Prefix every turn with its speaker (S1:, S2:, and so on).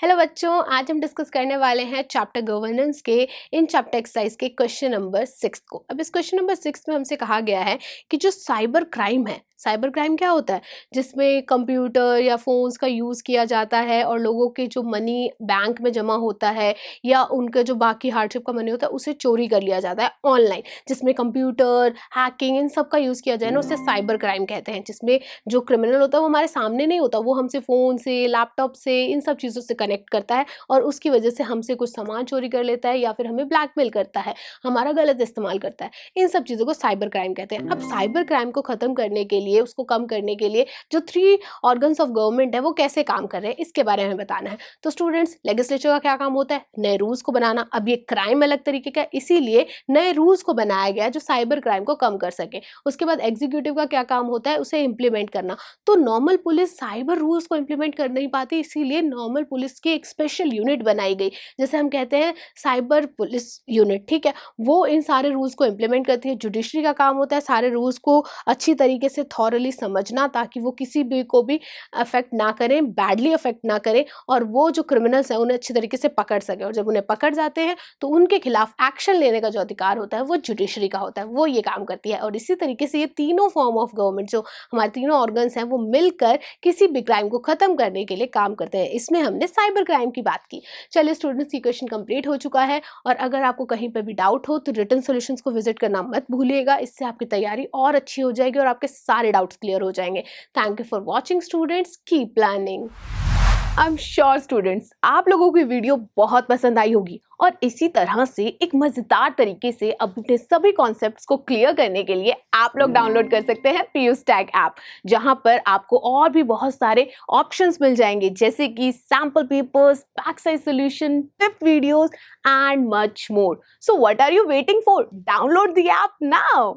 S1: Hello बच्चों, आज हम डिस्कस करने वाले हैं चैप्टर गवर्नेंस के इन चैप्टर एक्सरसाइज के क्वेश्चन नंबर 6 को। अब इस क्वेश्चन नंबर 6 में हमसे कहा गया है कि जो साइबर क्राइम है, साइबर क्राइम क्या होता है? जिसमें कंप्यूटर या फोन्स का यूज़ किया जाता है और लोगों के जो मनी बैंक में जमा होता है या उनका जो बाकी हार्डशिप का मनी होता है उसे चोरी कर लिया जाता है ऑनलाइन, जिसमें कंप्यूटर हैकिंग इन सब का यूज़ किया जाए ना, उसे साइबर क्राइम कहते हैं। जिसमें जो क्रिमिनल होता है वो हमारे सामने नहीं होता, वो हमसे फ़ोन से, लैपटॉप से, इन सब चीज़ों से कनेक्ट करता है और उसकी वजह से हमसे कुछ सामान चोरी कर लेता है या फिर हमें ब्लैकमेल करता है, हमारा गलत इस्तेमाल करता है। इन सब चीज़ों को साइबर क्राइम कहते हैं। अब साइबर क्राइम को ख़त्म करने के लिए, उसको कम करने के लिए जो 3 ऑर्गन्स ऑफ गवर्नमेंट है वो कैसे काम कर रहे हैं, इसके बारे में बताना है। तो स्टूडेंट्स, लेजिस्लेचर का क्या काम होता है? नए रूल्स को बनाना। अब ये क्राइम अलग तरीके का है, इसीलिए नए रूल्स को बनाया गया है जो साइबर क्राइम को कम कर सके। उसके बाद एग्जीक्यूटिव का क्या काम होता है? उसे इम्प्लीमेंट करना। तो नॉर्मल पुलिस साइबर रूल्स को इम्प्लीमेंट कर नहीं पाती, इसीलिए नॉर्मल पुलिस की एक स्पेशल यूनिट बनाई गई, जैसे हम कहते हैं साइबर पुलिस यूनिट। ठीक है, वो इन सारे रूल्स को इम्प्लीमेंट करती है। जुडिशरी का काम होता है सारे रूल्स को अच्छी तरीके से थॉरली समझना, ताकि वो किसी भी को भी अफेक्ट ना करें, बैडली अफेक्ट ना करें, और वो जो क्रिमिनल्स हैं उन्हें अच्छी तरीके से पकड़ सके। और जब उन्हें पकड़ जाते हैं तो उनके खिलाफ एक्शन लेने का जो अधिकार होता है वो जुडिशरी का होता है, वो ये काम करती है। और इसी तरीके से ये तीनों फॉर्म ऑफ गवर्नमेंट, जो हमारे तीनों ऑर्गन्स हैं, वो मिलकर किसी भी क्राइम को खत्म करने के लिए काम करते हैं। इसमें हमने साइबर क्राइम की बात की। चलिए स्टूडेंट्स, ये क्वेश्चन कंप्लीट हो चुका है, और अगर आपको कहीं पर भी डाउट हो तो रिटन सॉल्यूशंस को विजिट करना मत भूलिएगा। इससे आपकी तैयारी और अच्छी हो जाएगी और आपके सारे डाउट्स क्लियर हो जाएंगे। Thank you for watching students, keep planning.
S2: I am sure students, आप लोगों की वीडियो बहुत पसंद आई होगी, और इसी तरह से एक मजेदार तरीके से अपने सभी कॉन्सेप्ट्स को क्लियर करने के लिए आप लोग डाउनलोड कर सकते हैं पीयूष टैग ऐप, जहां पर आपको और भी बहुत सारे ऑप्शंस मिल जाएंगे, जैसे कि sample papers, back size solution, tip videos and much more. So what are you waiting for? Download the app now.